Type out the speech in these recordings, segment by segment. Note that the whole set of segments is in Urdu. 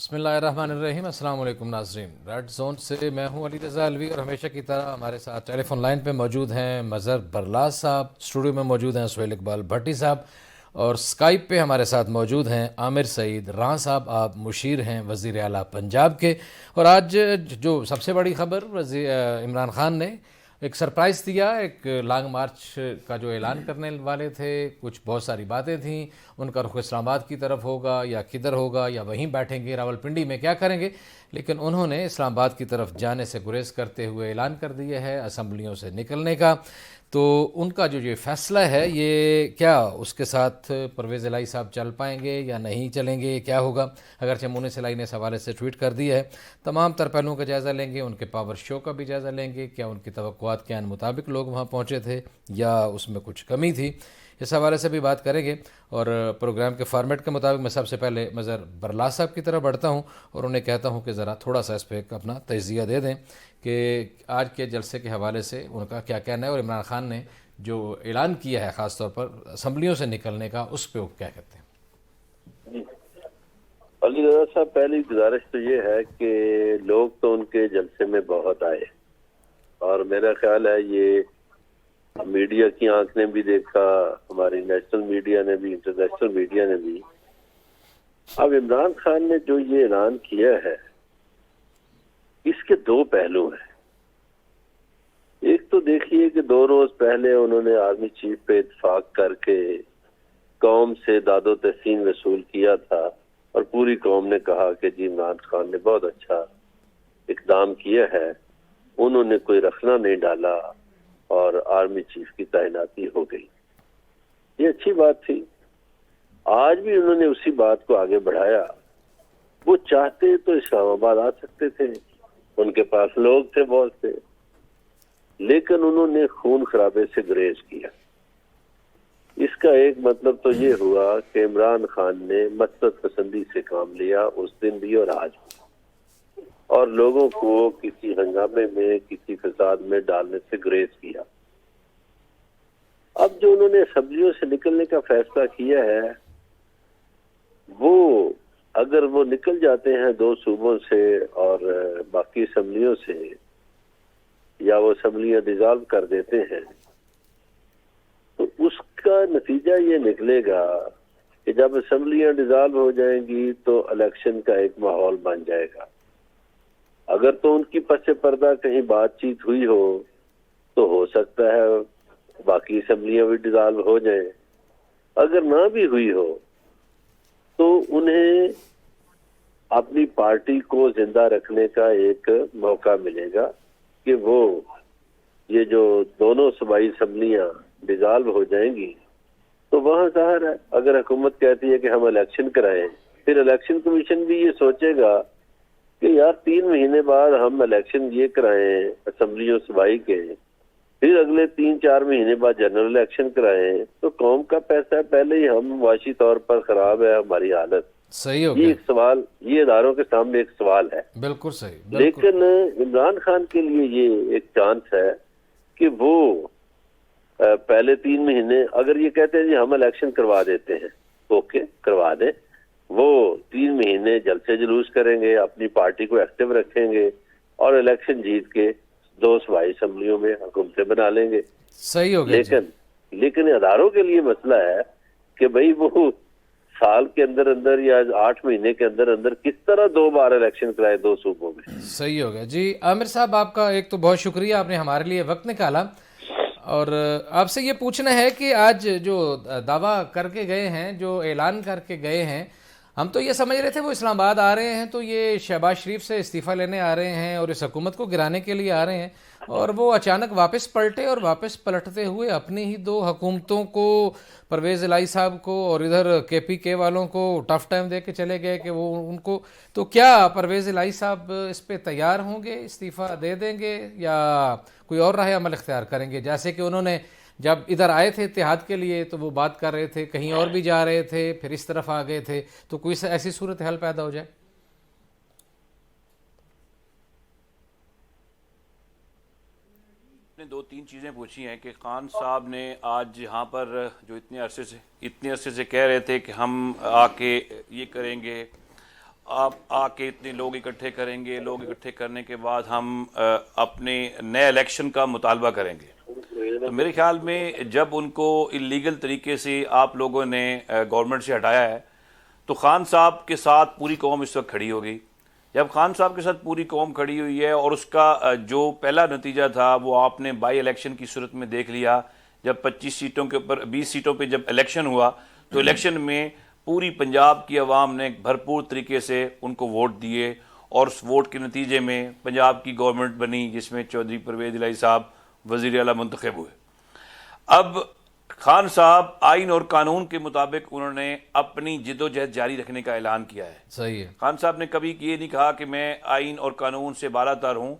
بسم اللہ الرحمن الرحیم۔ السلام علیکم ناظرین، ریڈ زون سے میں ہوں علی رضا الوی، اور ہمیشہ کی طرح ہمارے ساتھ ٹیلی فون لائن پہ موجود ہیں مظہر برلاس صاحب، اسٹوڈیو میں موجود ہیں سہیل اقبال بھٹی صاحب، اور اسکائپ پہ ہمارے ساتھ موجود ہیں عامر سعید راں صاحب۔ آپ مشیر ہیں وزیر اعلیٰ پنجاب کے، اور آج جو سب سے بڑی خبر، عمران خان نے ایک سرپرائز دیا، ایک لانگ مارچ کا جو اعلان کرنے والے تھے، کچھ بہت ساری باتیں تھیں، ان کا رخ اسلام آباد کی طرف ہوگا یا کدھر ہوگا، یا وہیں بیٹھیں گے راولپنڈی میں کیا کریں گے، لیکن انہوں نے اسلام آباد کی طرف جانے سے گریز کرتے ہوئے اعلان کر دیا ہے اسمبلیوں سے نکلنے کا۔ تو ان کا جو یہ فیصلہ ہے، یہ کیا اس کے ساتھ پرویز الہی صاحب چل پائیں گے یا نہیں چلیں گے، کیا ہوگا؟ اگرچہ مونس الہی نے اس حوالے سے ٹویٹ کر دیا ہے، تمام تر پہلوؤں کا جائزہ لیں گے، ان کے پاور شو کا بھی جائزہ لیں گے، کیا ان کی توقعات کے عین مطابق لوگ وہاں پہنچے تھے یا اس میں کچھ کمی تھی، اس حوالے سے بھی بات کریں گے۔ اور پروگرام کے فارمیٹ کے مطابق میں سب سے پہلے مظہر برلاس صاحب کی طرف بڑھتا ہوں اور انہیں کہتا ہوں کہ ذرا تھوڑا سا اس پہ اپنا تجزیہ دے دیں کہ آج کے جلسے کے حوالے سے ان کا کیا کہنا ہے، اور عمران خان نے جو اعلان کیا ہے خاص طور پر اسمبلیوں سے نکلنے کا، اس پہ وہ کیا کہتے ہیں۔ علی رضا صاحب، پہلی گزارش تو یہ ہے کہ لوگ تو ان کے جلسے میں بہت آئے، اور میرا خیال ہے یہ میڈیا کی آنکھ نے بھی دیکھا، ہماری نیشنل میڈیا نے بھی، انٹرنیشنل میڈیا نے بھی۔ اب عمران خان نے جو یہ اعلان کیا ہے، اس کے دو پہلو ہیں۔ ایک تو دیکھیے کہ 2 روز پہلے انہوں نے آرمی چیف پہ اتفاق کر کے قوم سے داد و تحسین وصول کیا تھا، اور پوری قوم نے کہا کہ جی عمران خان نے بہت اچھا اقدام کیا ہے، انہوں نے کوئی رخنہ نہیں ڈالا اور آرمی چیف کی تعیناتی ہو گئی۔ یہ اچھی بات تھی۔ آج بھی انہوں نے اسی بات کو آگے بڑھایا۔ وہ چاہتے تو اسلام آباد آ سکتے تھے، ان کے پاس لوگ تھے بہت سے، لیکن انہوں نے خون خرابے سے گریز کیا۔ اس کا ایک مطلب تو یہ ہوا کہ عمران خان نے مسلط پسندی سے کام لیا، اس دن بھی اور آج بھی، اور لوگوں کو کسی ہنگامے میں، کسی فساد میں ڈالنے سے گریز کیا۔ اب جو انہوں نے اسمبلیوں سے نکلنے کا فیصلہ کیا ہے، وہ اگر وہ نکل جاتے ہیں 2 صوبوں سے اور باقی اسمبلیوں سے، یا وہ اسمبلیاں ڈیزالو کر دیتے ہیں، تو اس کا نتیجہ یہ نکلے گا کہ جب اسمبلیاں ڈیزالو ہو جائیں گی تو الیکشن کا ایک ماحول بن جائے گا۔ اگر تو ان کی پس پردہ کہیں بات چیت ہوئی ہو تو ہو سکتا ہے باقی اسمبلیاں بھی ڈیزالو ہو جائیں، اگر نہ بھی ہوئی ہو تو انہیں اپنی پارٹی کو زندہ رکھنے کا ایک موقع ملے گا کہ وہ یہ جو دونوں صوبائی اسمبلیاں ڈیزالو ہو جائیں گی تو وہاں ظاہر ہے اگر حکومت کہتی ہے کہ ہم الیکشن کرائیں، پھر الیکشن کمیشن بھی یہ سوچے گا کہ یار 3 مہینے بعد ہم الیکشن یہ کرائیں اسمبلیوں صوبائی کے، پھر اگلے 3-4 مہینے بعد جنرل الیکشن کرائیں، تو قوم کا پیسہ ہے، پہلے ہی ہم معاشی طور پر خراب ہے ہماری حالت۔ صحیح ہو یہ گیا، ایک سوال، یہ اداروں کے سامنے ایک سوال ہے۔ بالکل صحیح، بالکل۔ لیکن عمران خان کے لیے یہ ایک چانس ہے کہ وہ پہلے 3 مہینے اگر یہ کہتے ہیں جی ہم الیکشن کروا دیتے ہیں، اوکے کروا دیں، وہ 3 مہینے جلسے جلوس کریں گے، اپنی پارٹی کو ایکٹیو رکھیں گے، اور الیکشن جیت کے 2 صوبائی اسمبلیوں میں حکومتیں بنا لیں گے۔ صحیح ہو گیا لیکن اداروں کے لیے مسئلہ ہے کہ بھئی وہ سال کے اندر اندر یا 8 مہینے کے اندر اندر کس طرح 2 بار الیکشن کرائے 2 صوبوں میں۔ صحیح ہو گیا جی۔ عامر صاحب، آپ کا ایک تو بہت شکریہ، آپ نے ہمارے لیے وقت نکالا، اور آپ سے یہ پوچھنا ہے کہ آج جو دعویٰ کر کے گئے ہیں، جو اعلان کر کے گئے ہیں، ہم تو یہ سمجھ رہے تھے وہ اسلام آباد آ رہے ہیں تو یہ شہباز شریف سے استعفیٰ لینے آ رہے ہیں اور اس حکومت کو گرانے کے لیے آ رہے ہیں، اور وہ اچانک واپس پلٹے، اور واپس پلٹتے ہوئے اپنی ہی 2 حکومتوں کو، پرویز الہی صاحب کو اور ادھر KPK والوں کو ٹف ٹائم دے کے چلے گئے کہ وہ ان کو، تو کیا پرویز الہی صاحب اس پہ تیار ہوں گے، استعفیٰ دے دیں گے، یا کوئی اور راہ عمل اختیار کریں گے؟ جیسے کہ انہوں نے جب ادھر آئے تھے اتحاد کے لیے تو وہ بات کر رہے تھے، کہیں اور بھی جا رہے تھے، پھر اس طرف آ گئے تھے، تو کوئی ایسی صورتحال پیدا ہو جائے؟ نے 2-3 چیزیں پوچھی ہیں کہ خان صاحب نے آج یہاں پر جو اتنے عرصے سے کہہ رہے تھے کہ ہم آ کے یہ کریں گے، آپ آ کے اتنے لوگ اکٹھے کریں گے, لوگ اکٹھے کرنے کے بعد ہم اپنے نئے الیکشن کا مطالبہ کریں گے. تو میرے خیال میں جب ان کو اللیگل طریقے سے آپ لوگوں نے گورنمنٹ سے ہٹایا ہے تو خان صاحب کے ساتھ پوری قوم اس وقت کھڑی ہوگی. جب خان صاحب کے ساتھ پوری قوم کھڑی ہوئی ہے اور اس کا جو پہلا نتیجہ تھا وہ آپ نے بائی الیکشن کی صورت میں دیکھ لیا, جب 25 سیٹوں کے اوپر 20 سیٹوں پہ جب الیکشن ہوا تو الیکشن میں پوری پنجاب کی عوام نے بھرپور طریقے سے ان کو ووٹ دیے اور اس ووٹ کے نتیجے میں پنجاب کی گورنمنٹ بنی جس میں چودھری پرویز الہی صاحب وزیر اعلیٰ منتخب ہوئے. اب خان صاحب آئین اور قانون کے مطابق انہوں نے اپنی جدوجہد جاری رکھنے کا اعلان کیا ہے. صحیح ہے. خان صاحب نے کبھی یہ نہیں کہا کہ میں آئین اور قانون سے بالاتر ہوں.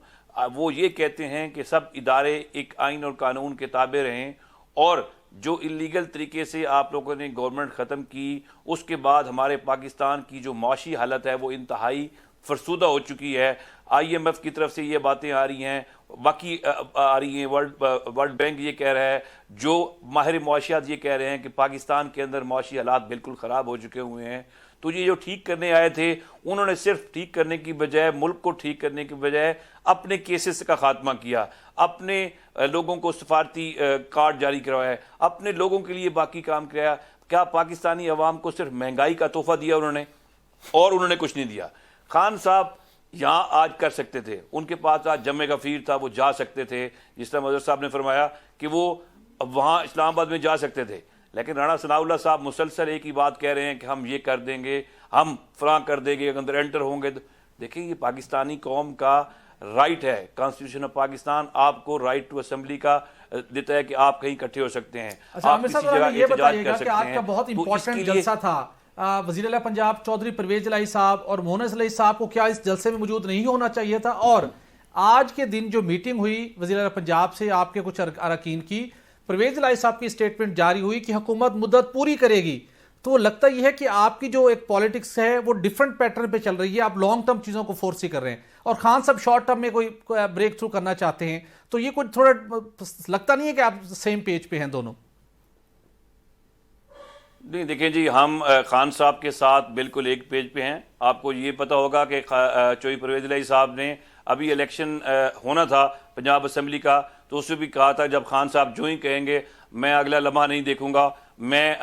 وہ یہ کہتے ہیں کہ سب ادارے ایک آئین اور قانون کے تابع رہیں, اور جو اللیگل طریقے سے آپ لوگوں نے گورنمنٹ ختم کی اس کے بعد ہمارے پاکستان کی جو معاشی حالت ہے وہ انتہائی فرسودہ ہو چکی ہے. آئی ایم ایف کی طرف سے یہ باتیں آ رہی ہیں, باقی آ رہی ہیں, ورلڈ بینک یہ کہہ رہا ہے, جو ماہر معاشیات یہ کہہ رہے ہیں کہ پاکستان کے اندر معاشی حالات بالکل خراب ہو چکے ہوئے ہیں. تو یہ جو ٹھیک کرنے آئے تھے انہوں نے صرف ٹھیک کرنے کی بجائے, ملک کو ٹھیک کرنے کی بجائے اپنے کیسز کا خاتمہ کیا, اپنے لوگوں کو سفارتی کارڈ جاری کروائے, اپنے لوگوں کے لیے باقی کام کرایا. کیا پاکستانی عوام کو صرف مہنگائی کا تحفہ دیا انہوں نے, اور انہوں نے کچھ نہیں دیا. خان صاحب یہاں آج کر سکتے تھے, ان کے پاس آج جمع غفیر تھا, وہ جا سکتے تھے, جس طرح مظہر صاحب نے فرمایا کہ وہ وہاں اسلام آباد میں جا سکتے تھے. لیکن رانا ثناء اللہ صاحب مسلسل ایک ہی بات کہہ رہے ہیں کہ ہم یہ کر دیں گے, ہم فلاں کر دیں گے, اگر انٹر ہوں گے. دیکھیں یہ پاکستانی قوم کا رائٹ ہے, کانسٹیٹیوشن آف پاکستان آپ کو رائٹ ٹو اسمبلی کا دیتا ہے کہ آپ کہیں اکٹھے ہو سکتے ہیں, آپ کسی جگہ احتجاج کر سکتے ہیں. آج کا بہت امپورٹنٹ جلسہ تھا, وزیر اعلیٰ پنجاب چودھری پرویز الہی صاحب اور مونس الہی صاحب کو کیا اس جلسے میں موجود نہیں ہونا چاہیے تھا؟ اور آج کے دن جو میٹنگ ہوئی وزیر اعلیٰ پنجاب سے آپ کے کچھ اراکین کی, پرویز الہی صاحب کی اسٹیٹمنٹ جاری ہوئی کہ حکومت مدت پوری کرے گی, تو لگتا یہ ہے کہ آپ کی جو ایک پالیٹکس ہے وہ ڈیفرنٹ پیٹرن پہ چل رہی ہے, آپ لانگ ٹرم چیزوں کو فورس ہی کر رہے ہیں, اور خان صاحب شارٹ ٹرم میں کوئی بریک تھرو کرنا چاہتے ہیں. تو یہ کچھ تھوڑا لگتا نہیں ہے کہ آپ سیم پیج پہ ہیں دونوں؟ نہیں دیکھیں جی, ہم خان صاحب کے ساتھ بالکل ایک پیج پہ ہیں. آپ کو یہ پتہ ہوگا کہ چودھری پرویز الہی صاحب نے ابھی الیکشن ہونا تھا پنجاب اسمبلی کا, تو اس سے بھی کہا تھا جب خان صاحب جو ہی کہیں گے میں اگلا لمحہ نہیں دیکھوں گا, میں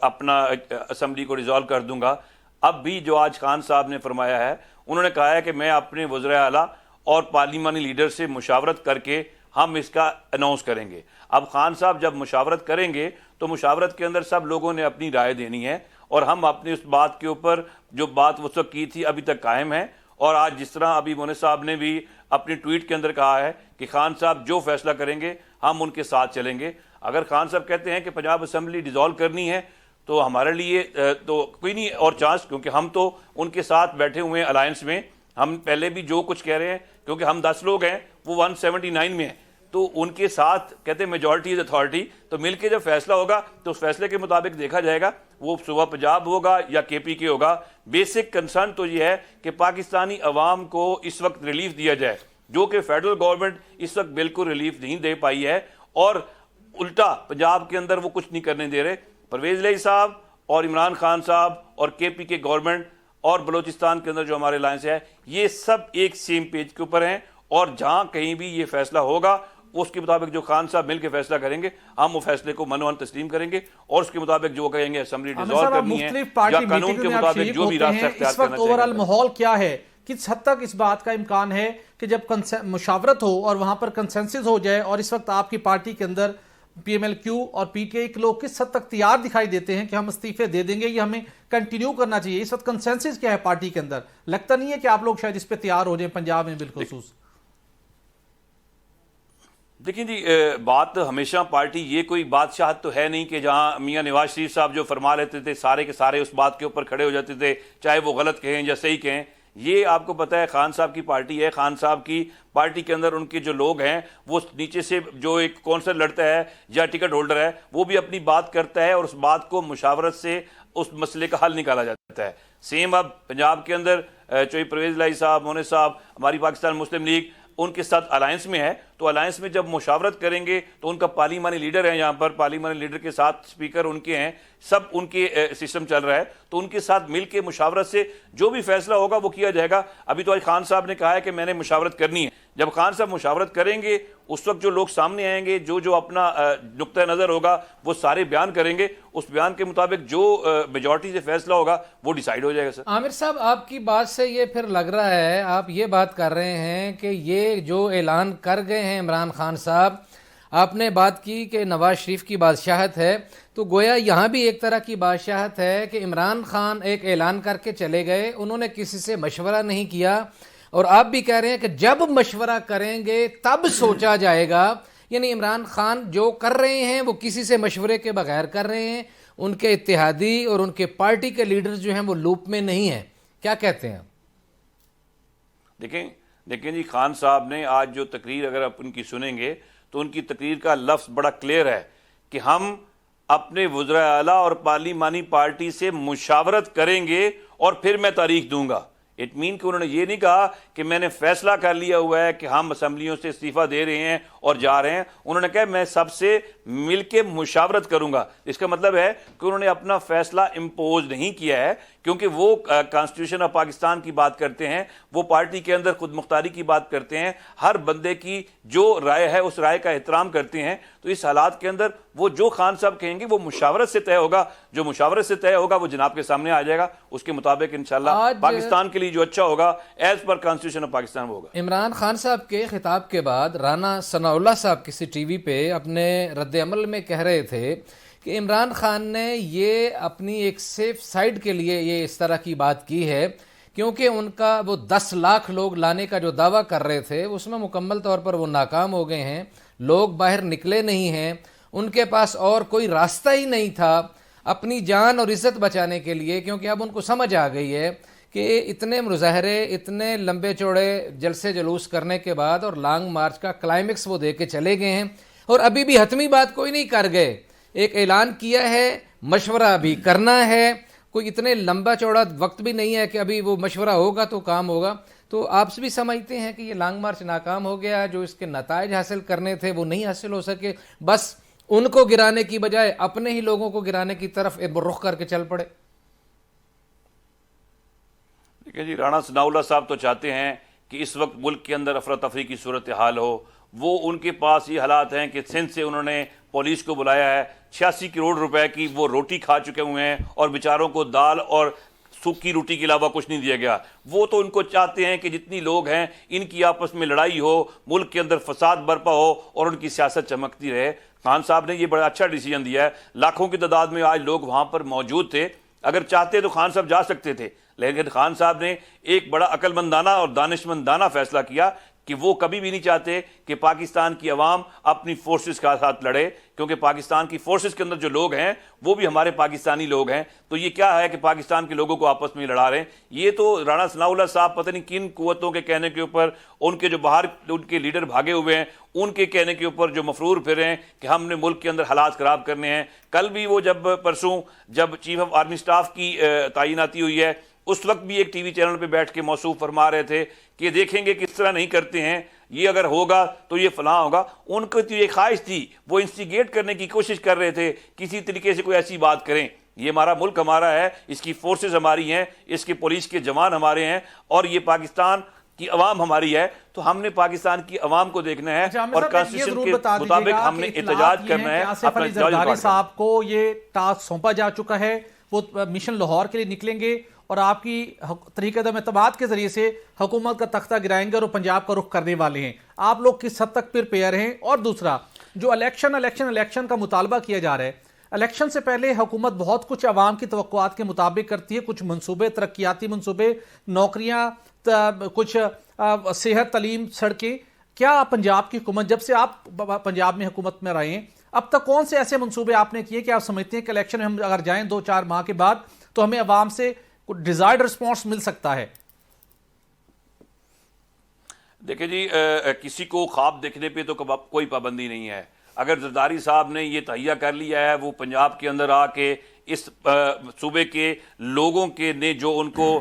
اپنا اسمبلی کو ریزالو کر دوں گا. اب بھی جو آج خان صاحب نے فرمایا ہے, انہوں نے کہا ہے کہ میں اپنے وزراء اعلیٰ اور پارلیمانی لیڈر سے مشاورت کر کے ہم اس کا اناؤنس کریں گے. اب خان صاحب جب مشاورت کریں گے تو مشاورت کے اندر سب لوگوں نے اپنی رائے دینی ہے, اور ہم اپنی اس بات کے اوپر جو بات اس وقت کی تھی ابھی تک قائم ہے. اور آج جس طرح ابھی مونس صاحب نے بھی اپنی ٹویٹ کے اندر کہا ہے کہ خان صاحب جو فیصلہ کریں گے ہم ان کے ساتھ چلیں گے. اگر خان صاحب کہتے ہیں کہ پنجاب اسمبلی ڈیزالو کرنی ہے تو ہمارے لیے تو کوئی نہیں اور چانس, کیونکہ ہم تو ان کے ساتھ بیٹھے ہوئے ہیں الائنس میں. ہم پہلے بھی جو کچھ کہہ رہے ہیں, کیونکہ ہم 10 لوگ ہیں, وہ 179 میں ہیں, تو ان کے ساتھ کہتے ہیں میجورٹی از اتھارٹی. تو مل کے جب فیصلہ ہوگا تو اس فیصلے کے مطابق دیکھا جائے گا, وہ صوبہ پنجاب ہوگا یا کے پی کے ہوگا. بیسک کنسرن تو یہ ہے کہ پاکستانی عوام کو اس وقت ریلیف دیا جائے, جو کہ فیڈرل گورنمنٹ اس وقت بالکل ریلیف نہیں دے پائی ہے, اور الٹا پنجاب کے اندر وہ کچھ نہیں کرنے دے رہے. پرویز الہی صاحب اور عمران خان صاحب اور کے پی کے گورنمنٹ اور بلوچستان کے اندر جو ہمارے الائنس ہے, یہ سب ایک سیم پیج کے اوپر ہیں, اور جہاں کہیں بھی یہ فیصلہ ہوگا اس کے مطابق جو خان صاحب مل کے فیصلہ کریں گے ہم وہ فیصلے کو منوان تسلیم کریں گے, اور اس کے مطابق جو کہیں گے اسمبلی ڈیزالو کرنی ہے یا قانون کے مطابق جو بھی راستہ اختیار کرنا چاہیے. اوور آل ماحول کیا ہے, کس حد تک اس بات کا امکان ہے کہ جب مشاورت ہو اور وہاں پر کنسنسس ہو جائے, اور اس وقت آپ کی پارٹی کے اندر پی ایم ایل کیو اور پی ٹی آئی کے لوگ کس حد تک تیار دکھائی دیتے ہیں کہ ہم استعفے دے دیں گے, یہ ہمیں کنٹینیو کرنا چاہیے؟ اس وقت کنسنسس کیا ہے پارٹی کے اندر؟ لگتا نہیں ہے کہ آپ لوگ شاید اس پہ تیار ہو جائیں پنجاب میں بالخصوص؟ دیکھیں جی, بات ہمیشہ پارٹی یہ کوئی بادشاہت تو ہے نہیں کہ جہاں میاں نواز شریف صاحب جو فرما لیتے تھے سارے کے سارے اس بات کے اوپر کھڑے ہو جاتے تھے, چاہے وہ غلط کہیں یا صحیح کہیں. یہ آپ کو پتہ ہے خان صاحب کی پارٹی ہے, خان صاحب کی پارٹی کے اندر ان کے جو لوگ ہیں وہ نیچے سے جو ایک کونسل لڑتا ہے یا ٹکٹ ہولڈر ہے وہ بھی اپنی بات کرتا ہے, اور اس بات کو مشاورت سے اس مسئلے کا حل نکالا جاتا ہے. سیم اب پنجاب کے اندر چودھری پرویز الہی صاحب, مونس صاحب, ہماری پاکستان مسلم لیگ, ان کے ساتھ الائنس میں ہے، تو الائنس میں جب مشاورت کریں گے تو ان کا پارلیمانی لیڈر ہے، یہاں پر پارلیمانی لیڈر کے ساتھ اسپیکر ان کے ہیں، سب ان کے سسٹم چل رہا ہے، تو ان کے ساتھ مل کے مشاورت سے جو بھی فیصلہ ہوگا وہ کیا جائے گا۔ ابھی تو آج خان صاحب نے کہا ہے کہ میں نے مشاورت کرنی ہے، جب خان صاحب مشاورت کریں گے اس وقت جو لوگ سامنے آئیں گے، جو اپنا نقطہ نظر ہوگا وہ سارے بیان کریں گے، اس بیان کے مطابق جو میجورٹی سے فیصلہ ہوگا وہ ڈیسائیڈ ہو جائے گا۔ سر عامر صاحب، آپ کی بات سے یہ پھر لگ رہا ہے، آپ یہ بات کر رہے ہیں کہ یہ جو اعلان کر گئے ہیں عمران خان صاحب، آپ نے بات کی کہ نواز شریف کی بادشاہت ہے، تو گویا یہاں بھی ایک طرح کی بادشاہت ہے کہ عمران خان ایک اعلان کر کے چلے گئے، انہوں نے کسی سے مشورہ نہیں کیا، اور آپ بھی کہہ رہے ہیں کہ جب مشورہ کریں گے تب سوچا جائے گا، یعنی عمران خان جو کر رہے ہیں وہ کسی سے مشورے کے بغیر کر رہے ہیں، ان کے اتحادی اور ان کے پارٹی کے لیڈرز جو ہیں وہ لوپ میں نہیں ہیں، کیا کہتے ہیں؟ دیکھیں جی، خان صاحب نے آج جو تقریر اگر آپ ان کی سنیں گے تو ان کی تقریر کا لفظ بڑا کلیئر ہے کہ ہم اپنے وزراء اعلیٰ اور پارلیمانی پارٹی سے مشاورت کریں گے اور پھر میں تاریخ دوں گا۔ اٹ مین کہ انہوں نے یہ نہیں کہا کہ میں نے فیصلہ کر لیا ہوا ہے کہ ہم اسمبلیوں سے استعفیٰ دے رہے ہیں اور جا رہے ہیں، انہوں نے کہا میں سب سے مل کے مشاورت کروں گا۔ اس کا مطلب ہے کہ انہوں نے اپنا فیصلہ امپوز نہیں کیا ہے، کیونکہ وہ کانسٹیٹیوشن آف پاکستان کی بات کرتے ہیں، وہ پارٹی کے اندر خود مختاری کی بات کرتے ہیں، ہر بندے کی جو رائے ہے اس رائے کا احترام کرتے ہیں، تو اس حالات کے اندر وہ جو خان صاحب کہیں گے وہ مشاورت سے طے ہوگا، جو مشاورت سے طے ہوگا وہ جناب کے سامنے آ جائے گا، اس کے مطابق انشاءاللہ پاکستان کے لیے جو اچھا ہوگا as per constitution of Pakistan وہ ہوگا۔ عمران خان صاحب کے خطاب کے بعد رانا ثناء اللہ صاحب کسی ٹی وی پہ اپنے رد عمل میں کہہ رہے تھے کہ عمران خان نے یہ اپنی ایک سیف سائیڈ کے لیے یہ اس طرح کی بات کی ہے، کیونکہ ان کا وہ 10 لاکھ لوگ لانے کا جو دعویٰ کر رہے تھے اس میں مکمل طور پر وہ ناکام ہو گئے ہیں، لوگ باہر نکلے نہیں ہیں، ان کے پاس اور کوئی راستہ ہی نہیں تھا اپنی جان اور عزت بچانے کے لیے، کیونکہ اب ان کو سمجھ آ گئی ہے کہ اتنے مظاہرے، اتنے لمبے چوڑے جلسے جلوس کرنے کے بعد اور لانگ مارچ کا کلائمیکس وہ دے کے چلے گئے ہیں، اور ابھی بھی حتمی بات کوئی نہیں کر گئے، ایک اعلان کیا ہے، مشورہ بھی کرنا ہے، کوئی اتنے لمبا چوڑا وقت بھی نہیں ہے کہ ابھی وہ مشورہ ہوگا تو کام ہوگا۔ تو آپ بھی سمجھتے ہیں کہ یہ لانگ مارچ ناکام ہو گیا، جو اس کے نتائج حاصل کرنے تھے وہ نہیں حاصل ہو سکے، بس ان کو گرانے کی بجائے اپنے ہی لوگوں کو گرانے کی طرف رخ کر کے چل پڑے؟ دیکھیں جی، رانا ثناء اللہ صاحب تو چاہتے ہیں کہ اس وقت ملک کے اندر افراتفری کی صورتحال ہو، وہ ان کے پاس یہ حالات ہیں کہ سندھ سے انہوں نے پولیس کو بلایا ہے، 86 کروڑ روپے کی وہ روٹی کھا چکے ہوئے ہیں اور بیچاروں کو دال اور سوکھی روٹی کے علاوہ کچھ نہیں دیا گیا۔ وہ تو ان کو چاہتے ہیں کہ جتنی لوگ ہیں ان کی آپس میں لڑائی ہو، ملک کے اندر فساد برپا ہو اور ان کی سیاست چمکتی رہے۔ خان صاحب نے یہ بڑا اچھا ڈیسیجن دیا ہے، لاکھوں کی تعداد میں آج لوگ وہاں پر موجود تھے، اگر چاہتے تو خان صاحب جا سکتے تھے، لیکن خان صاحب نے ایک بڑا عقل مندانہ اور دانشمندانہ فیصلہ کیا کہ وہ کبھی بھی نہیں چاہتے کہ پاکستان کی عوام اپنی فورسز کا ساتھ لڑے، کیونکہ پاکستان کی فورسز کے اندر جو لوگ ہیں وہ بھی ہمارے پاکستانی لوگ ہیں، تو یہ کیا ہے کہ پاکستان کے لوگوں کو آپس میں لڑا رہے ہیں۔ یہ تو رانا ثناء اللہ صاحب پتہ نہیں کن قوتوں کے کہنے کے اوپر، ان کے جو باہر ان کے لیڈر بھاگے ہوئے ہیں ان کے کہنے کے اوپر جو مفرور پھر رہے ہیں کہ ہم نے ملک کے اندر حالات خراب کرنے ہیں۔ کل بھی وہ پرسوں جب چیف آف آرمی سٹاف کی تعیناتی ہوئی ہے، اس وقت بھی ایک ٹی وی چینل پہ بیٹھ کے موصوف فرما رہے تھے کہ دیکھیں گے کس طرح نہیں کرتے ہیں، یہ اگر ہوگا تو یہ فلاں ہوگا۔ ان کو تو یہ خواہش تھی، وہ انسٹیگیٹ کرنے کی کوشش کر رہے تھے کسی طریقے سے کوئی ایسی بات کریں۔ یہ ہمارا ملک ہمارا ہے، اس کی فورسز ہماری ہیں، اس کے پولیس کے جوان ہمارے ہیں، اور یہ پاکستان کی عوام ہماری ہے، تو ہم نے پاکستان کی عوام کو دیکھنا ہے اور کانسٹیٹیوشن کے مطابق ہم نے احتجاج کرنا ہے۔ آصف علی زرداری صاحب کو یہ ٹاسک سونپا جا چکا ہے، وہ مشن لاہور کے لیے نکلیں گے اور آپ کی طریقہ عدم اعتماد کے ذریعے سے حکومت کا تختہ گرائیں گے اور پنجاب کا رخ کرنے والے ہیں۔ آپ لوگ کس حد تک پریپیئر ہیں؟ اور دوسرا، جو الیکشن کا مطالبہ کیا جا رہا ہے، الیکشن سے پہلے حکومت بہت کچھ عوام کی توقعات کے مطابق کرتی ہے، کچھ منصوبے، ترقیاتی منصوبے، نوکریاں، کچھ صحت، تعلیم، سڑکیں۔ کیا پنجاب کی حکومت، جب سے آپ پنجاب میں حکومت میں رہے ہیں، اب تک کون سے ایسے منصوبے آپ نے کیے کہ آپ سمجھتے ہیں کہ الیکشن میں ہم اگر جائیں 2-4 ماہ کے بعد تو ہمیں عوام سے ڈیزائرڈ رسپانس مل سکتا ہے؟ دیکھیں جی، کسی کو خواب دیکھنے پہ تو کوئی پابندی نہیں ہے۔ اگر زرداری صاحب نے یہ تہیہ کر لیا ہے وہ پنجاب کے اندر آ کے اس صوبے کے لوگوں کے نے جو ان کو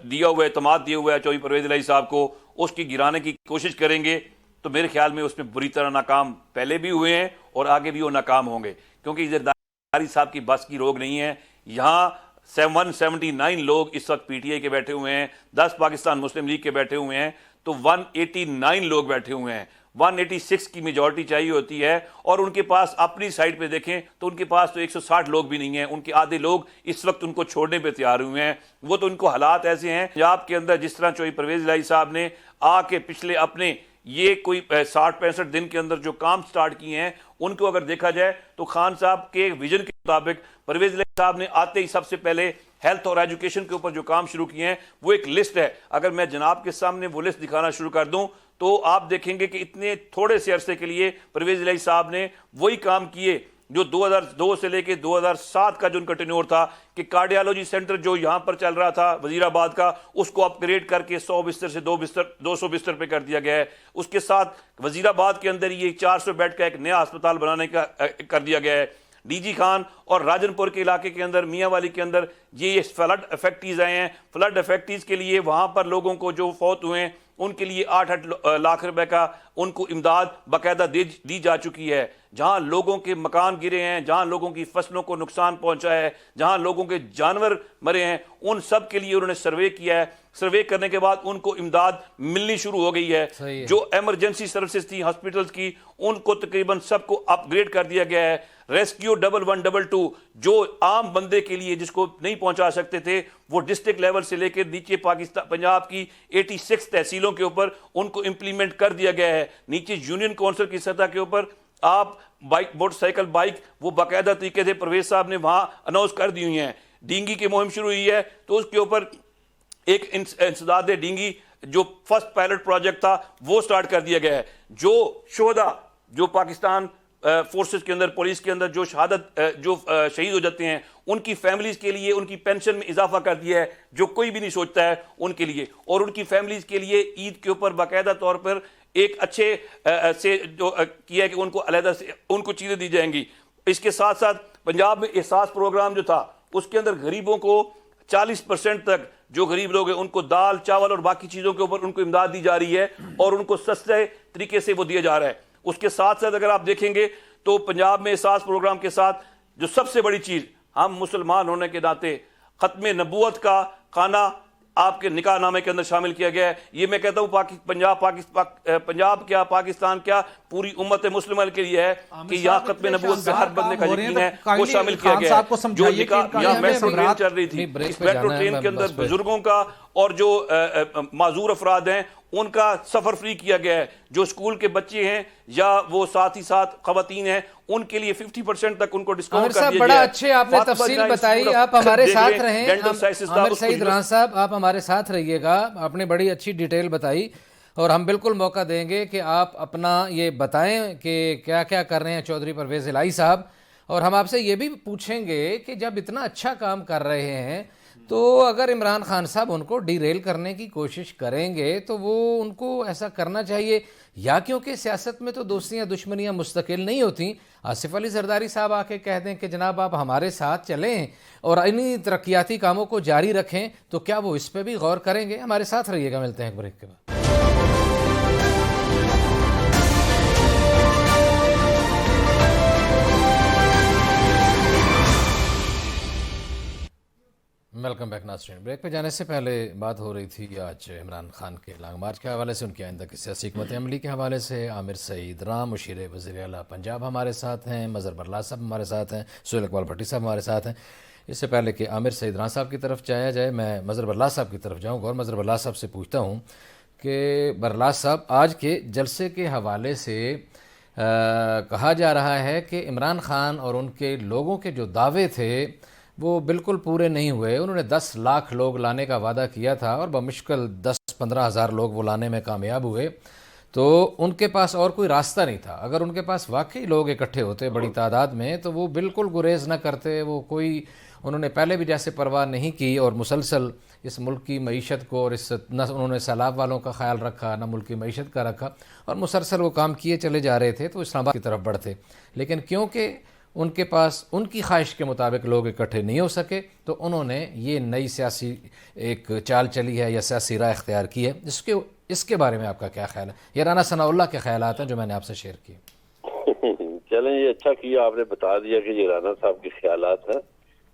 دیا ہوا اعتماد دیا ہوا ہے چودھری پرویز الہی صاحب کو، اس کی گرانے کی کوشش کریں گے تو میرے خیال میں اس میں بری طرح ناکام پہلے بھی ہوئے ہیں اور آگے بھی وہ ناکام ہوں گے، کیونکہ زرداری صاحب کی بس کی روک نہیں ہے۔ یہاں 179 لوگ اس وقت پی ٹی آئی کے بیٹھے ہوئے ہیں، 10 پاکستان مسلم لیگ کے بیٹھے ہوئے ہیں، تو 189 لوگ بیٹھے ہوئے ہیں، 186 کی میجورٹی چاہیے ہوتی ہے، اور ان کے پاس اپنی سائڈ پہ دیکھیں تو ان کے پاس تو 160 لوگ بھی نہیں ہیں، ان کے آدھے لوگ اس وقت ان کو چھوڑنے پہ تیار ہوئے ہیں۔ وہ تو ان کو حالات ایسے ہیں پنجاب کے اندر، جس طرح چودھری پرویز الہی صاحب نے آ کے پچھلے اپنے یہ کوئی 60-65 دن کے اندر جو کام سٹارٹ کیے ہیں، ان کو اگر دیکھا جائے تو خان صاحب کے ویژن کے مطابق پرویز الہی صاحب نے آتے ہی سب سے پہلے ہیلتھ اور ایجوکیشن کے اوپر جو کام شروع کیے ہیں وہ ایک لسٹ ہے۔ اگر میں جناب کے سامنے وہ لسٹ دکھانا شروع کر دوں تو آپ دیکھیں گے کہ اتنے تھوڑے سے عرصے کے لیے پرویز الہی صاحب نے وہی کام کیے جو 2002 سے لے کے 2007 کا جو ان کا ٹینیور تھا، کہ کارڈیالوجی سینٹر جو یہاں پر چل رہا تھا وزیر آباد کا، اس کو اپ گریڈ کر کے 100 بستر سے 200 بستر پہ کر دیا گیا ہے۔ اس کے ساتھ وزیر آباد کے اندر یہ 400 بیڈ کا ایک نیا ہسپتال بنانے کا کر دیا گیا ہے۔ ڈی جی خان اور راجن پور کے علاقے کے اندر، میاں والی کے اندر یہ فلڈ افیکٹیز آئے ہیں، فلڈ افیکٹیز کے لیے وہاں پر لوگوں کو جو فوت ہوئے ہیں ان کے لیے 8 لاکھ روپے کا ان کو امداد باقاعدہ دی جا چکی ہے۔ جہاں لوگوں کے مکان گرے ہیں، جہاں لوگوں کی فصلوں کو نقصان پہنچا ہے، جہاں لوگوں کے جانور مرے ہیں، ان سب کے لیے انہوں نے سروے کیا ہے۔ سروے کرنے کے بعد ان کو امداد ملنی شروع ہو گئی ہے۔ جو ایمرجنسی سروسز تھی ہاسپٹلز کی، ان کو تقریباً سب کو اپ گریڈ کر دیا گیا ہے۔ ریسکیو 1122 جو عام بندے کے لیے جس کو نہیں پہنچا سکتے تھے، وہ ڈسٹرکٹ لیول سے لے کے نیچے پاکستان پنجاب کی 86 تحصیلوں کے اوپر ان کو امپلیمنٹ کر دیا گیا ہے۔ نیچے یونین کونسل کی سطح کے اوپر آپ بائک، موٹر سائیکل، بائک، وہ باقاعدہ طریقے سے پرویز صاحب نے وہاں اناؤنس کر دی ہوئی ہیں۔ ڈینگی کی مہم شروع ہوئی ہے تو اس کے اوپر ایک انسداد ڈینگی جو فرسٹ پائلٹ پروجیکٹ تھا وہ سٹارٹ کر دیا گیا ہے۔ جو شہداء جو پاکستان فورسز کے اندر، پولیس کے اندر جو شہید ہو جاتے ہیں، ان کی فیملیز کے لیے ان کی پینشن میں اضافہ کر دیا ہے، جو کوئی بھی نہیں سوچتا ہے ان کے لیے، اور ان کی فیملیز کے لیے عید کے اوپر باقاعدہ طور پر ایک اچھے سے جو کیا ہے کہ ان کو علیحدہ سے ان کو چیزیں دی جائیں گی۔ اس کے ساتھ ساتھ پنجاب میں احساس پروگرام جو تھا اس کے اندر غریبوں کو 40% تک جو غریب لوگ ہیں ان کو دال، چاول اور باقی چیزوں کے اوپر ان کو امداد دی جا رہی ہے اور ان کو سستے طریقے سے وہ دیا جا رہا ہے۔ اس کے ساتھ ساتھ اگر آپ دیکھیں گے تو پنجاب میں احساس پروگرام کے ساتھ جو سب سے بڑی چیز، ہم مسلمان ہونے کے ناطے ختم نبوت کا خانہ آپ کے نکاح نامے کے اندر شامل کیا گیا ہے۔ یہ میں کہتا ہوں پنجاب کیا، پاکستان کیا، پوری امت مسلمہ کے لیے ہے کہ یہاں ختم نبوت پہ ہر بندے کا یقین ہے، وہ شامل کیا گیا ہے۔ جو نکاح یہاں میٹرو ٹرین چل رہی تھی، اس میٹرو ٹرین کے اندر بزرگوں کا اور جو معذور افراد ہیں ان کا سفر فری کیا گیا ہے۔ جو اسکول کے بچے ہیں یا وہ ساتھ ہی ساتھ خواتین ہیں ان کے لیے 50% تک ان کو ڈسکاؤنٹ کر دیا گیا ہے۔ بڑا اچھے آپ نے تفصیل بتائی، آپ ہمارے ساتھ رہیں۔ عامر سعید ران صاحب آپ ہمارے ساتھ رہیے گا، آپ نے بڑی اچھی ڈیٹیل بتائی اور ہم بالکل موقع دیں گے کہ آپ اپنا یہ بتائیں کہ کیا کیا کر رہے ہیں چودھری پرویز الہی صاحب، اور ہم آپ سے یہ بھی پوچھیں گے کہ جب اتنا اچھا کام کر رہے ہیں تو اگر عمران خان صاحب ان کو ڈی ریل کرنے کی کوشش کریں گے تو وہ ان کو ایسا کرنا چاہیے، یا کیونکہ سیاست میں تو دوستیاں دشمنیاں مستقل نہیں ہوتیں، آصف علی زرداری صاحب آ کے کہہ دیں کہ جناب آپ ہمارے ساتھ چلیں اور انہی ترقیاتی کاموں کو جاری رکھیں، تو کیا وہ اس پہ بھی غور کریں گے؟ ہمارے ساتھ رہیے گا، ملتے ہیں ایک بریک کے بعد۔ ویلکم بیک ناظرین۔ بریک پہ جانے سے پہلے بات ہو رہی تھی آج عمران خان کے لانگ مارچ کے حوالے سے، ان کی آئندہ کی سیاسی حکمت عملی کے حوالے سے۔ عامر سعید رام مشیر وزیر اعلیٰ پنجاب ہمارے ساتھ ہیں، مظہر برلاس صاحب ہمارے ساتھ ہیں، سہیل اقبال بھٹی صاحب ہمارے ساتھ ہیں۔ اس سے پہلے کہ عامر سعید رام صاحب کی طرف جایا جائے، میں مظہر برلاس صاحب کی طرف جاؤں گا اور مظہر برلاس صاحب سے پوچھتا ہوں کہ برلاس صاحب آج کے جلسے کے حوالے سے کہا جا رہا ہے کہ عمران خان اور ان کے لوگوں کے جو دعوے تھے وہ بالکل پورے نہیں ہوئے۔ انہوں نے 10 لاکھ لوگ لانے کا وعدہ کیا تھا اور بمشکل 10-15 ہزار لوگ وہ لانے میں کامیاب ہوئے، تو ان کے پاس اور کوئی راستہ نہیں تھا۔ اگر ان کے پاس واقعی لوگ اکٹھے ہوتے بڑی تعداد میں تو وہ بالکل گریز نہ کرتے، وہ کوئی انہوں نے پہلے بھی جیسے پرواہ نہیں کی اور مسلسل اس ملک کی معیشت کو اور اس نہ انہوں نے سیلاب والوں کا خیال رکھا نہ ملک کی معیشت کا رکھا، اور مسلسل وہ کام کیے چلے جا رہے تھے تو اسلام آباد کی طرف بڑھتے۔ لیکن کیونکہ ان کے پاس ان کی خواہش کے مطابق لوگ اکٹھے نہیں ہو سکے تو انہوں نے یہ نئی سیاسی ایک چال چلی ہے یا سیاسی راہ اختیار کی ہے. اس کے بارے میں آپ کا کیا خیال ہے؟ یہ رانا ثناء اللہ کے خیالات ہیں جو میں نے آپ سے شیئر کیے. چلیں یہ اچھا کیا آپ نے بتا دیا کہ یہ رانا صاحب کے خیالات ہیں،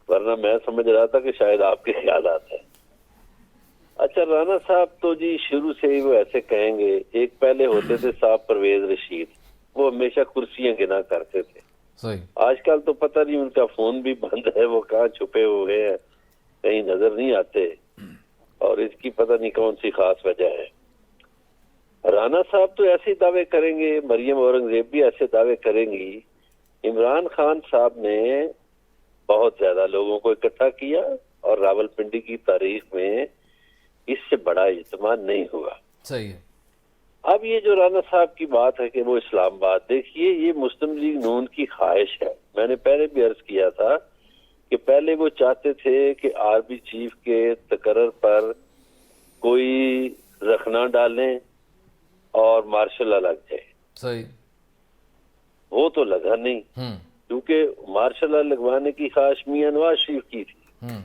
ورنہ میں سمجھ رہا تھا کہ شاید آپ کے خیالات ہیں. اچھا رانا صاحب تو جی شروع سے ہی وہ ایسے کہیں گے. ایک پہلے ہوتے تھے صاحب پرویز رشید، وہ ہمیشہ کرسیاں گنا کرتے تھے. صحیح. آج کل تو پتہ نہیں ان کا فون بھی بند ہے، وہ کہاں چھپے ہوئے ہیں، کہیں نظر نہیں آتے، اور اس کی پتہ نہیں کون سی خاص وجہ ہے. رانا صاحب تو ایسے دعوے کریں گے، مریم اورنگزیب بھی ایسے دعوے کریں گی. عمران خان صاحب نے بہت زیادہ لوگوں کو اکٹھا کیا اور راولپنڈی کی تاریخ میں اس سے بڑا اجتماع نہیں ہوا. صحیح ہے. اب یہ جو رانا صاحب کی بات ہے کہ وہ اسلام آباد، دیکھیے یہ مسلم لیگ نون کی خواہش ہے. میں نے پہلے بھی عرض کیا تھا کہ پہلے وہ چاہتے تھے کہ آرمی چیف کے تقرر پر کوئی رخنا ڈالیں اور مارشل لا لگ جائے. صحیح. وہ تو لگا نہیں، کیونکہ مارشل لا لگوانے کی خواہش میاں نواز شریف کی تھی.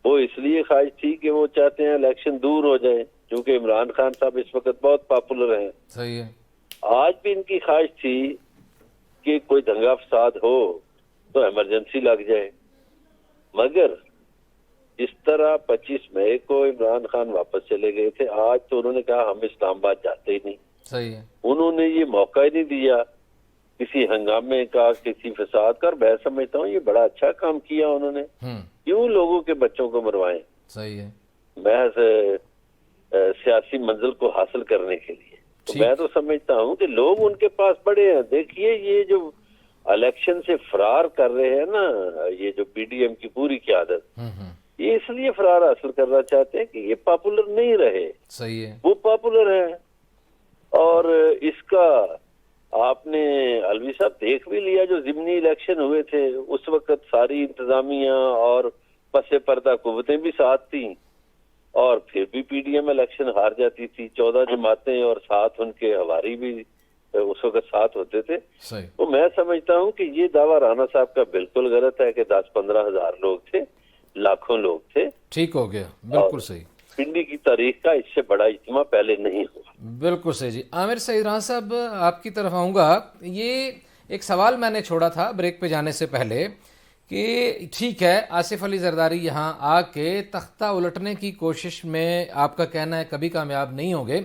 وہ اس لیے خواہش تھی کہ وہ چاہتے ہیں الیکشن دور ہو جائے، کیونکہ عمران خان صاحب اس وقت بہت پاپولر ہیں. صحیح ہے. آج بھی ان کی خواہش تھی کہ کوئی دنگا فساد ہو تو ایمرجنسی لگ جائے. مگر جس طرح 25 مئی کو عمران خان واپس چلے گئے تھے، آج تو انہوں نے کہا ہم اسلام آباد جاتے ہی نہیں. صحیح ہے. انہوں نے یہ موقع ہی نہیں دیا کسی ہنگامے کا، کسی فساد کا. اور میں سمجھتا ہوں یہ بڑا اچھا کام کیا انہوں نے. کیوں لوگوں کے بچوں کو مروائیں صحیح ہے. محض سیاسی منزل کو حاصل کرنے کے لیے. تو میں تو سمجھتا ہوں کہ لوگ ان کے پاس پڑے ہیں. دیکھیے یہ جو الیکشن سے فرار کر رہے ہیں نا، یہ جو پی ڈی ایم کی پوری قیادت، یہ اس لیے فرار حاصل کرنا چاہتے ہیں کہ یہ پاپولر نہیں رہے. صحیح ہے. وہ پاپولر ہیں. اور اس کا آپ نے علوی صاحب دیکھ بھی لیا، جو ضمنی الیکشن ہوئے تھے اس وقت ساری انتظامیہ اور پس پردہ قوتیں بھی ساتھ تھیں، اور پھر بھی پی ڈی ایم الیکشن ہار جاتی تھی. 14 جماعتیں اور ساتھ ان کے ہواری بھی اس وقت ساتھ ہوتے تھے. تو میں سمجھتا ہوں کہ یہ دعویٰ رانا صاحب کا بالکل غلط ہے کہ 10-15 ہزار لوگ تھے، لاکھوں لوگ تھے. ٹھیک ہو گیا. بالکل صحیح. پنڈی کی تاریخ کا اس سے بڑا اجتماع پہلے نہیں ہوا. بالکل صحیح جی. عامر سعید رانا صاحب آپ کی طرف آؤں گا. یہ ایک سوال میں نے چھوڑا تھا بریک پہ جانے سے پہلے کہ ٹھیک ہے آصف علی زرداری یہاں آ کے تختہ الٹنے کی کوشش میں آپ کا کہنا ہے کبھی کامیاب نہیں ہوں گے،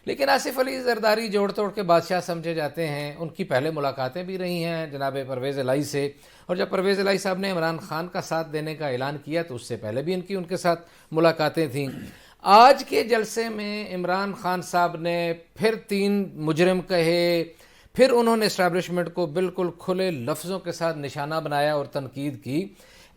لیکن آصف علی زرداری جوڑ توڑ کے بادشاہ سمجھے جاتے ہیں. ان کی پہلے ملاقاتیں بھی رہی ہیں جناب پرویز الہی سے، اور جب پرویز الہی صاحب نے عمران خان کا ساتھ دینے کا اعلان کیا تو اس سے پہلے بھی ان کے ساتھ ملاقاتیں تھیں. آج کے جلسے میں عمران خان صاحب نے پھر 3 مجرم کہے، پھر انہوں نے اسٹیبلشمنٹ کو بالکل کھلے لفظوں کے ساتھ نشانہ بنایا اور تنقید کی.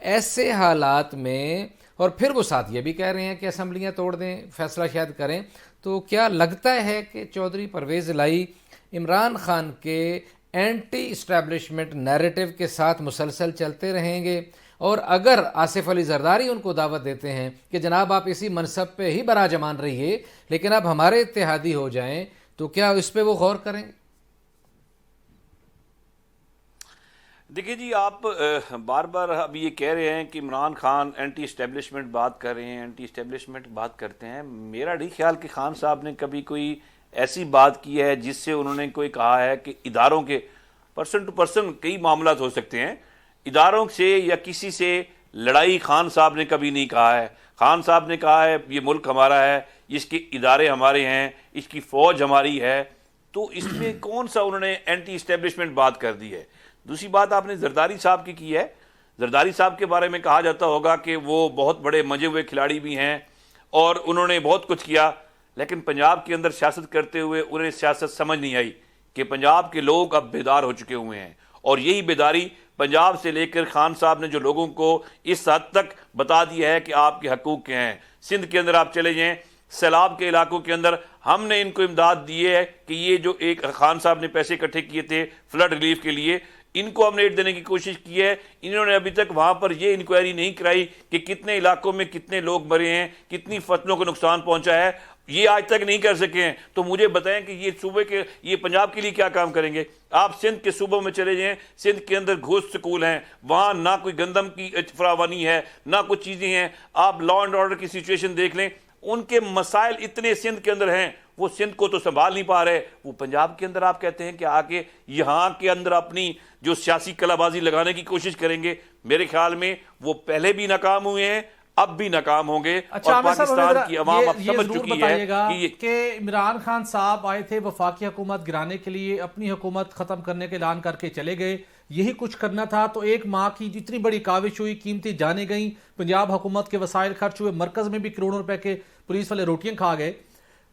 ایسے حالات میں اور پھر وہ ساتھ یہ بھی کہہ رہے ہیں کہ اسمبلیاں توڑ دیں، فیصلہ شاید کریں، تو کیا لگتا ہے کہ چودھری پرویز الہی عمران خان کے اینٹی اسٹیبلشمنٹ نیریٹو کے ساتھ مسلسل چلتے رہیں گے؟ اور اگر آصف علی زرداری ان کو دعوت دیتے ہیں کہ جناب آپ اسی منصب پہ ہی براجمان رہیے لیکن آپ ہمارے اتحادی ہو جائیں، تو کیا اس پہ وہ غور کریں گے؟ دیکھیے جی، آپ بار بار اب یہ کہہ رہے ہیں کہ عمران خان اینٹی اسٹیبلشمنٹ بات کر رہے ہیں، اینٹی اسٹیبلشمنٹ بات کرتے ہیں. میرا نہیں خیال کہ خان صاحب نے کبھی کوئی ایسی بات کی ہے جس سے انہوں نے کوئی کہا ہے کہ اداروں کے پرسن ٹو پرسن کئی معاملات ہو سکتے ہیں، اداروں سے یا کسی سے لڑائی خان صاحب نے کبھی نہیں کہا ہے. خان صاحب نے کہا ہے یہ ملک ہمارا ہے، اس کے ادارے ہمارے ہیں، اس کی فوج ہماری ہے. تو اس میں کون سا انہوں نے اینٹی اسٹیبلشمنٹ بات کر دی ہے؟ دوسری بات آپ نے زرداری صاحب کی ہے. زرداری صاحب کے بارے میں کہا جاتا ہوگا کہ وہ بہت بڑے مجے ہوئے کھلاڑی بھی ہیں اور انہوں نے بہت کچھ کیا، لیکن پنجاب کے اندر سیاست کرتے ہوئے انہیں سیاست سمجھ نہیں آئی کہ پنجاب کے لوگ اب بیدار ہو چکے ہوئے ہیں. اور یہی بیداری پنجاب سے لے کر خان صاحب نے جو لوگوں کو اس حد تک بتا دیا ہے کہ آپ کے حقوق کیا ہیں. سندھ کے اندر آپ چلے جائیں، سیلاب کے علاقوں کے اندر ہم نے ان کو امداد دی ہے کہ یہ جو ایک خان صاحب نے پیسے اکٹھے کیے تھے فلڈ ریلیف کے لیے، ان کو ہم نے ایڈ دینے کی کوشش کی ہے. انہوں نے ابھی تک وہاں پر یہ انکوائری نہیں کرائی کہ کتنے علاقوں میں کتنے لوگ مرے ہیں، کتنی فصلوں کو نقصان پہنچا ہے. یہ آج تک نہیں کر سکے ہیں، تو مجھے بتائیں کہ یہ صوبے کے، یہ پنجاب کے لیے کیا کام کریں گے؟ آپ سندھ کے صوبوں میں چلے جائیں، سندھ کے اندر گھوست سکول ہیں، وہاں نہ کوئی گندم کی فراوانی ہے، نہ کچھ چیزیں ہیں. آپ لا اینڈ آرڈر کی سچویشن دیکھ لیں، ان کے مسائل اتنے سندھ کے اندر ہیں، وہ سندھ کو تو سنبھال نہیں پا رہے. وہ پنجاب کے اندر آپ کہتے ہیں کہ آگے یہاں کے اندر اپنی جو سیاسی کلا بازی لگانے کی کوشش کریں گے. میرے خیال میں وہ پہلے بھی ناکام ہوئے ہیں، اب بھی ناکام ہوں گے. اور پاکستان کی عوام اب سمجھ چکی ہے کہ عمران خان صاحب آئے تھے وفاقی حکومت گرانے کے لیے، اپنی حکومت ختم کرنے کے اعلان کر کے چلے گئے، یہی کچھ کرنا تھا. تو ایک ماہ کی جتنی بڑی کاوش ہوئی، قیمتی جانیں گئیں، پنجاب حکومت کے وسائل خرچ ہوئے، مرکز میں بھی کروڑوں روپے کے پولیس والے روٹیاں کھا گئے.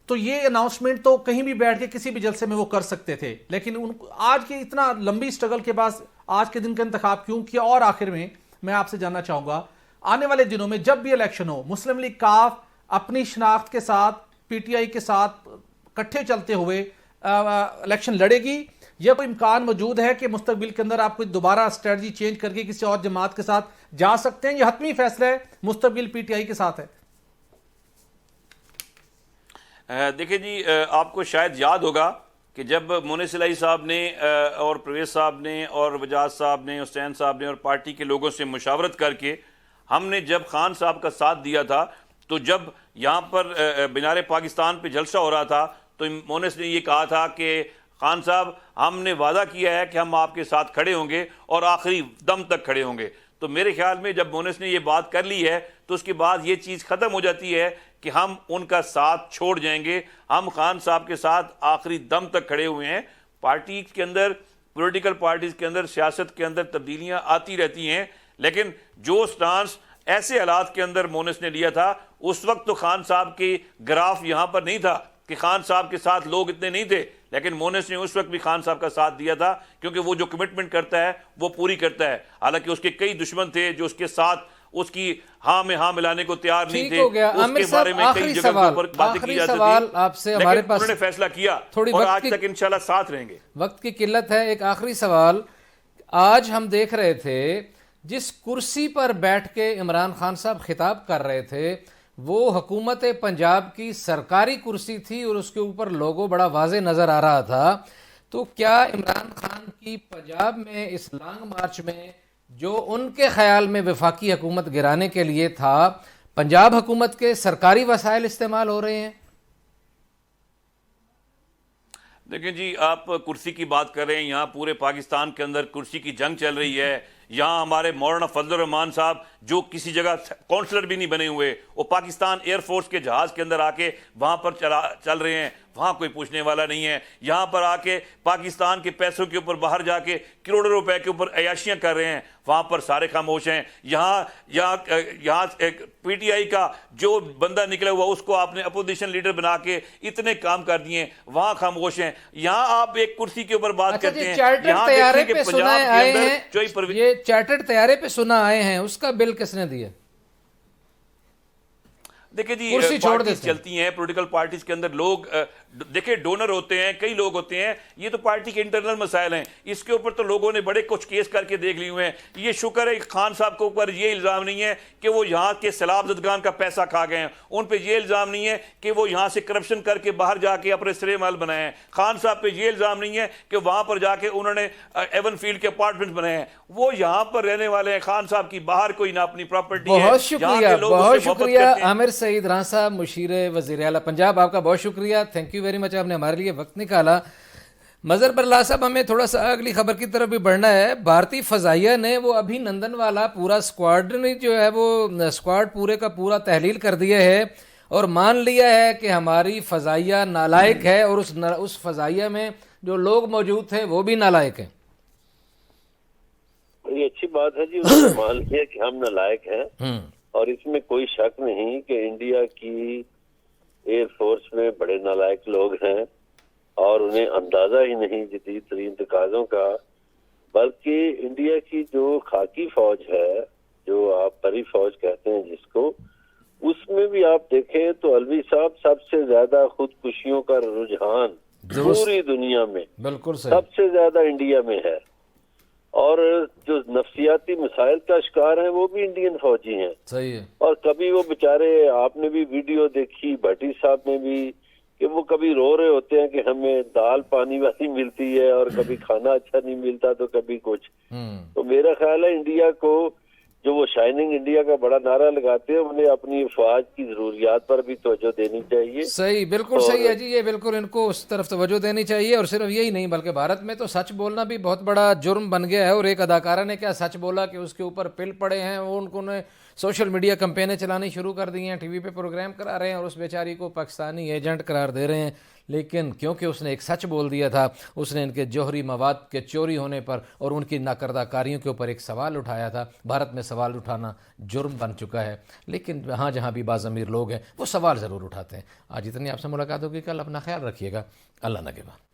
تو یہ اناؤنسمنٹ تو کہیں بھی بیٹھ کے کسی بھی جلسے میں وہ کر سکتے تھے، لیکن آج کی اتنا لمبی سٹرگل کے بعد آج کے دن کا انتخاب کیوں کیا؟ اور آخر میں میں آپ سے جاننا چاہوں گا، آنے والے دنوں میں جب بھی الیکشن ہو، مسلم لیگ کاف اپنی شناخت کے ساتھ پی ٹی آئی کے ساتھ کٹھے چلتے ہوئے الیکشن لڑے گی، یا کوئی امکان موجود ہے کہ مستقبل کے اندر آپ کوئی دوبارہ اسٹریٹجی چینج کر کے کسی اور جماعت کے ساتھ جا سکتے ہیں، یہ حتمی فیصلہ ہے مستقبل پی ٹی آئی کے ساتھ ہے؟ دیکھیں جی، آپ کو شاید یاد ہوگا کہ جب مونس الہی صاحب نے اور پرویز صاحب نے اور وجاز صاحب نے، حسین صاحب نے اور پارٹی کے لوگوں سے مشاورت کر کے ہم نے جب خان صاحب کا ساتھ دیا تھا، تو جب یہاں پر مینار پاکستان پہ جلسہ ہو رہا تھا تو مونس نے یہ کہا تھا کہ خان صاحب ہم نے وعدہ کیا ہے کہ ہم آپ کے ساتھ کھڑے ہوں گے اور آخری دم تک کھڑے ہوں گے. تو میرے خیال میں جب مونس نے یہ بات کر لی ہے تو اس کے بعد یہ چیز ختم ہو جاتی ہے کہ ہم ان کا ساتھ چھوڑ جائیں گے. ہم خان صاحب کے ساتھ آخری دم تک کھڑے ہوئے ہیں. پارٹی کے اندر، پولیٹیکل پارٹیز کے اندر، سیاست کے اندر تبدیلیاں آتی رہتی ہیں، لیکن جو سٹانس ایسے حالات کے اندر مونس نے لیا تھا، اس وقت تو خان صاحب کی گراف یہاں پر نہیں تھا کہ خان صاحب کے ساتھ لوگ اتنے نہیں تھے، لیکن مونس نے اس وقت بھی خان صاحب کا ساتھ دیا تھا، کیونکہ وہ جو کمٹمنٹ کرتا ہے وہ پوری کرتا ہے. حالانکہ اس کے کئی دشمن تھے جو اس کے ساتھ اس کی ہاں میں ہاں ملانے کو تیار نہیں تھے. اس کے بارے میں کئی جگہ پر باتیں کی جاتی تھی، لیکن انہوں نے فیصلہ کیا اور آج تک انشاءاللہ ساتھ رہیں گے. وقت کی قلت ہے، ایک آخری سوال. آج ہم دیکھ رہے تھے جس کرسی پر بیٹھ کے عمران خان صاحب خطاب کر رہے تھے وہ حکومت پنجاب کی سرکاری کرسی تھی اور اس کے اوپر لوگو بڑا واضح نظر آ رہا تھا. تو کیا عمران خان کی پنجاب میں اس لانگ مارچ میں جو ان کے خیال میں وفاقی حکومت گرانے کے لیے تھا، پنجاب حکومت کے سرکاری وسائل استعمال ہو رہے ہیں؟ دیکھیں جی، آپ کرسی کی بات کر رہے ہیں، یہاں پورے پاکستان کے اندر کرسی کی جنگ چل رہی ہے. یہاں ہمارے مولانا فضل الرحمان صاحب جو کسی جگہ کونسلر بھی نہیں بنے ہوئے، وہ پاکستان ایئر فورس کے جہاز کے اندر آ کے وہاں پر چل رہے ہیں، وہاں کوئی پوچھنے والا نہیں ہے. یہاں پر آ کے پاکستان کے پیسوں کے اوپر باہر جا کے کروڑوں روپے کے اوپر عیاشیاں کر رہے ہیں، وہاں پر سارے خاموش ہیں. یہاں پی ٹی آئی کا جو بندہ نکلا ہوا اس کو آپ نے اپوزیشن لیڈر بنا کے اتنے کام کر دیے، وہاں خاموش ہیں. یہاں آپ ایک کرسی کے اوپر بات کرتے ہیں، یہاں دیکھیں کہ پنجاب کے اندر یہ چارٹرڈ طیارے پہ سنا آئے ہیں، اس کا بل کس نے دیا؟ دیکھیں جی، پارٹیز چلتی ہیں، پولیٹیکل پارٹیز کے اندر لوگ دیکھیں ڈونر ہوتے ہیں، کئی لوگ ہوتے ہیں، یہ تو پارٹی کے انٹرنل مسائل ہیں. اس کے اوپر تو لوگوں نے بڑے کچھ کیس کر کے دیکھ لیے ہوئے ہیں. یہ شکر ہے خان صاحب کے اوپر یہ الزام نہیں ہے کہ وہ یہاں کے سیلاب زدگان کا پیسہ کھا گئے ہیں، ان پہ یہ الزام نہیں ہے کہ وہ یہاں سے کرپشن کر کے باہر جا کے اپنے سرے محل بنائے ہیں. خان صاحب پہ یہ الزام نہیں ہے کہ وہاں پر جا کے انہوں نے ایون فیلڈ کے اپارٹمنٹ بنائے ہیں. وہ یہاں پر رہنے والے ہیں. خان صاحب کی باہر کوئی نہ اپنی پراپرٹی ہے. بہت شکریہ عامر سعید راں صاحب، مشیر وزیر اعلیٰ پنجاب، آپ کا بہت شکریہ. تھینک یو ویری مچ، آپ نے ہمارے لیے وقت نکالا. مظہر برلا صاحب، ہمیں تھوڑا سا اگلی خبر کی طرف بھی بڑھنا ہے. بھارتی فضائیہ نے وہ ابھی نندن والا پورا اسکواڈ جو ہے وہ اسکواڈ پورے کا پورا تحلیل کر دیا ہے اور مان لیا ہے کہ ہماری فضائیہ نالائق ہے اور اس فضائیہ میں جو لوگ موجود تھے وہ بھی نالائق ہیں. یہ اچھی بات ہے جی، انہوں نے مان لیا کہ ہم نالائق ہیں، اور اس میں کوئی شک نہیں کہ انڈیا کی ایئر فورس میں بڑے نالائق لوگ ہیں اور انہیں اندازہ ہی نہیں جدید ترین تقاضوں کا. بلکہ انڈیا کی جو خاکی فوج ہے، جو آپ پری فوج کہتے ہیں جس کو، اس میں بھی آپ دیکھیں تو الوی صاحب سب سے زیادہ خودکشیوں کا رجحان پوری دنیا میں بالکل سب سے زیادہ انڈیا میں ہے. اور جو نفسیاتی مسائل کا شکار ہیں وہ بھی انڈین فوجی ہیں. صحیح ہے. اور کبھی وہ بیچارے، آپ نے بھی ویڈیو دیکھی بھٹی صاحب نے بھی، کہ وہ کبھی رو رہے ہوتے ہیں کہ ہمیں دال پانی والی ملتی ہے اور کبھی کھانا اچھا نہیں ملتا تو کبھی کچھ. تو میرا خیال ہے انڈیا کو، جو وہ شائننگ انڈیا کا بڑا نعرہ لگاتے ہیں، انہیں اپنی افواج کی ضروریات پر بھی توجہ دینی چاہیے. صحیح، بالکل صحیح ہے جی. یہ بالکل ان کو اس طرف توجہ دینی چاہیے. اور صرف یہی نہیں بلکہ بھارت میں تو سچ بولنا بھی بہت بڑا جرم بن گیا ہے. اور ایک اداکارہ نے کیا سچ بولا کہ اس کے اوپر پل پڑے ہیں. وہ ان کو نے سوشل میڈیا کمپینیں چلانی شروع کر دی ہیں، ٹی وی پہ پروگرام کرا رہے ہیں اور اس بیچاری کو پاکستانی ایجنٹ قرار دے رہے ہیں. لیکن کیونکہ اس نے ایک سچ بول دیا تھا، اس نے ان کے جوہری مواد کے چوری ہونے پر اور ان کی ناکردہ کاریوں کے اوپر ایک سوال اٹھایا تھا. بھارت میں سوال اٹھانا جرم بن چکا ہے، لیکن ہاں جہاں بھی بعض امیر لوگ ہیں وہ سوال ضرور اٹھاتے ہیں. آج اتنی آپ سے ملاقات ہوگی، کل اپنا خیال رکھیے گا. اللہ نگہبان.